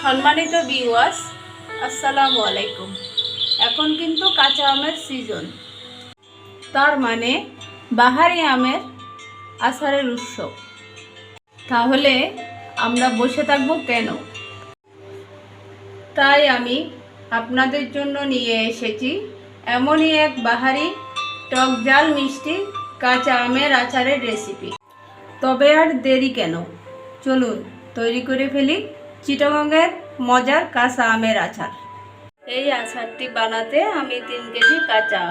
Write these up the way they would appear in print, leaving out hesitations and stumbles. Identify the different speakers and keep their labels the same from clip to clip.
Speaker 1: সম্মানিত ভিউয়ার্স, আসসালামু আলাইকুম। এখন কিন্তু কাঁচা আমের সিজন, তার মানে বাহারি আমের আচারের উৎসব। তাহলে আমরা বসে থাকবো কেন? তাই আমি আপনাদের জন্য নিয়ে এসেছি এমনই এক বাহারি টক ঝাল মিষ্টি কাঁচা আমের আচারের রেসিপি। তবে আর দেরি কেন, চলুন তৈরি করে ফেলি চিটাগাংয়ের মজার কাঁচা আমের আচার। এই আচারটি বানাতে আমি 3 কেজি কাঁচা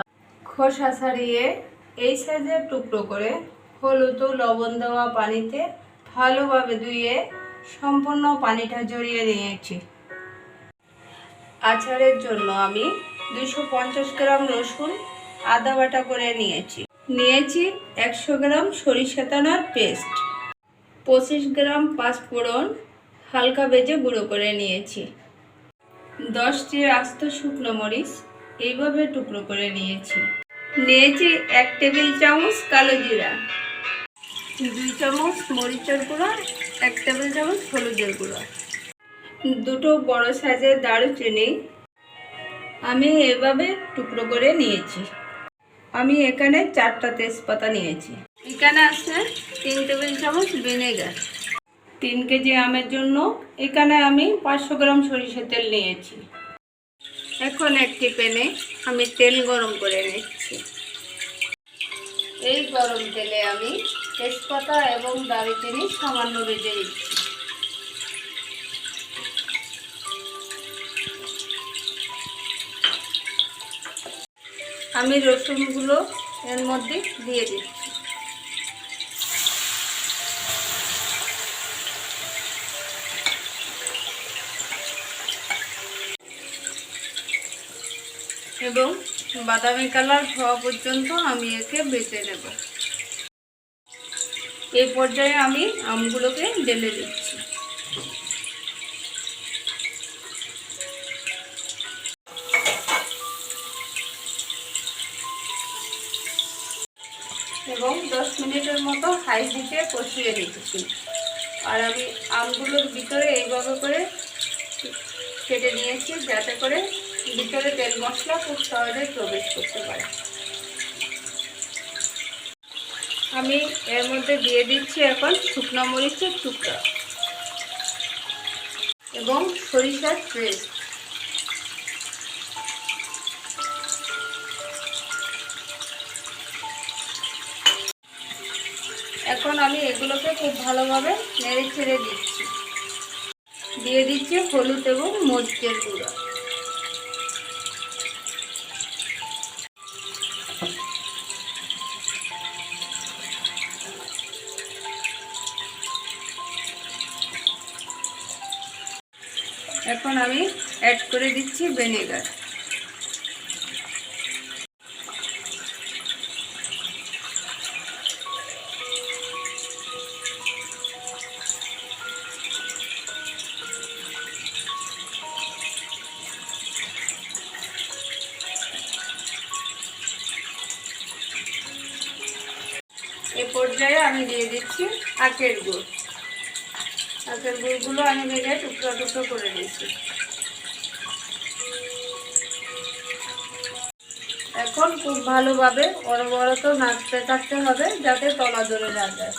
Speaker 1: খোসা ছাড়িয়ে এই সাইজের টুকরো করে হলুদ ও লবণ দেওয়া পানিতে ভালোভাবে ধুয়ে সম্পূর্ণ পানিটা ঝরিয়ে নিয়েছি। আচারের জন্য আমি 250 গ্রাম রসুন আদা বাটা করে নিয়েছি 100 গ্রাম সরিষা দানার পেস্ট, 25 গ্রাম পাঁচফোড়ন হালকা ভেজে গুঁড়ো করে নিয়েছি, 10টি আস্ত শুকনো মরিচ এইভাবে টুকরো করে নিয়েছি 1 টেবিল চামচ কালো জিরা, 2 চামচ মরিচের গুঁড়া, 1 টেবিল চামচ হলুদের গুঁড়া, 2টো বড় সাইজের দারুচিনি আমি এভাবে টুকরো করে নিয়েছি। আমি এখানে 4টা তেজপাতা নিয়েছি। এখানে আছে 3 টেবিল চামচ ভিনেগার। 3 কেজি আমের জন্য এখানে আমি 500 গ্রাম সরিষার তেল নিয়েছি। এখন একটি প্যানে আমি তেল গরম করে নিচ্ছি। এই গরম তেলে আমি তেজপাতা এবং দারুচিনি সামান্য ভেজে নিচ্ছি। আমি রসুনগুলো এর মধ্যে দিয়ে দিচ্ছি। এবং বাদামি কালার হওয়া পর্যন্ত আমি একে ভেজে নেব। এই পর্যায়ে আমি আমগুলোকে ঢেলে দিচ্ছি। এবং 10 মিনিটের মতো হাই হিটে কষিয়ে রেখেছি। আর আমি আমগুলোর ভিতরে এইভাবে করে কেটে নিয়েছি যাতে করে ভিতরে তেল মশলা খুব সহজে প্রবেশ করতে পারে। আমি এর মধ্যে দিয়ে দিচ্ছি এখন শুকনো মরিচের টুকরা এবং সরিষার পেস্ট। এখন আমি এগুলোকে খুব ভালোভাবে নেড়ে ছেড়ে দিচ্ছি। দিয়ে দিচ্ছি হলুদ এবং মরিচের গুঁড়া। এখন আমি অ্যাড করে দিচ্ছি ভিনেগার। এ পর্যায়ে আমি দিয়ে দিচ্ছি আখের গুড়। আখের গুড়গুলো আমি ভেঙে টুকরো টুকরো করে দিচ্ছি। এখন খুব ভালোভাবে অনবরত নাড়তে থাকতে হবে যাতে তলা ধরে না যায়।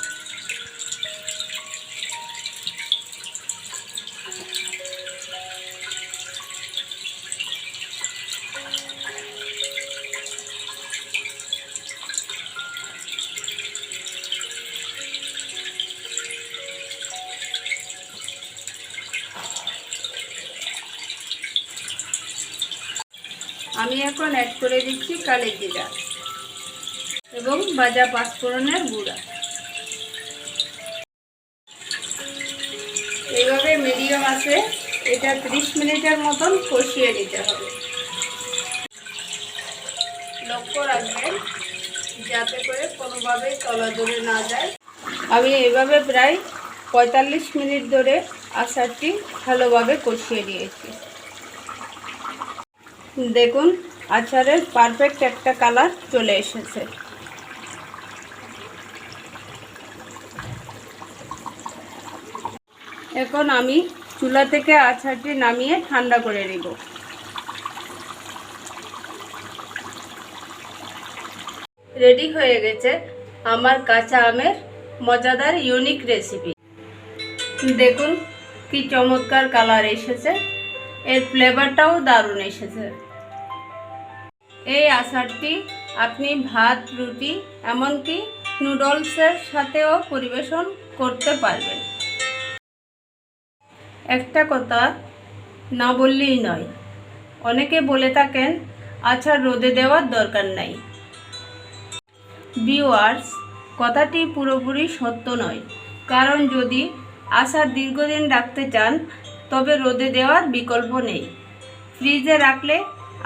Speaker 1: আমি এখন অ্যাড করে দিচ্ছি কালো জিরা এবং ভাজা পাঁচফোড়নের গুঁড়া। এইভাবে মিডিয়াম আছে এটা 30 মিনিটের মতন কষিয়ে নিতে হবে। লক্ষ্য রাখবেন যাতে করে কোনোভাবে তলা ধরে না যায়। আমি এইভাবে প্রায় 45 মিনিট ধরে আচারটি ভালোভাবে কষিয়ে নিয়েছি। দেখুন আচারের পারফেক্ট একটা কালার চলে এসেছে। এখন আমি চুলা থেকে আচারটি নামিয়ে ঠান্ডা করে নেব। রেডি হয়ে গেছে আমার কাঁচা আমের মজাদার ইউনিক রেসিপি। দেখুন কি চমৎকার কালার এসেছে, এর ফ্লেভারটাও দারুণ এসেছে। এই আচারটি আপনি ভাত, রুটি, এমনকি নুডলসের সাথেও পরিবেশন করতে পারবেন। একটা কথা না বললেই নয়, অনেকে বলে থাকেন আচার রোদে দেওয়ার দরকার নাই। ভিউয়ার্স, কথাটি পুরোপুরি সত্য নয়, কারণ যদি আচার দীর্ঘদিন রাখতে চান তবে রোদে দেওয়ার বিকল্প নেই। ফ্রিজে রাখলে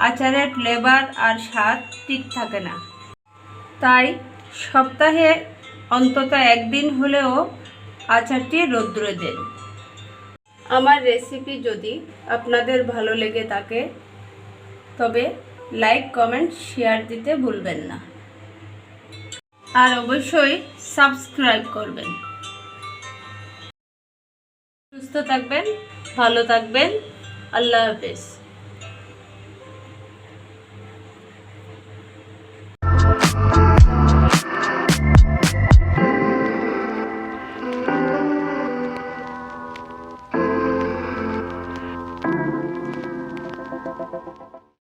Speaker 1: আচারের ফ্লেভার আর স্বাদ ঠিক থাকে না। তাই সপ্তাহে অন্তত একদিন হলেও আচারটি রোদ্রে দেন। আমার রেসিপি যদি আপনাদের ভালো লেগে থাকে তবে লাইক, কমেন্ট, শেয়ার দিতে ভুলবেন না, আর অবশ্যই সাবস্ক্রাইব করবেন। সুস্থ থাকবেন, ভালো থাকবেন। আল্লাহ হাফেজ।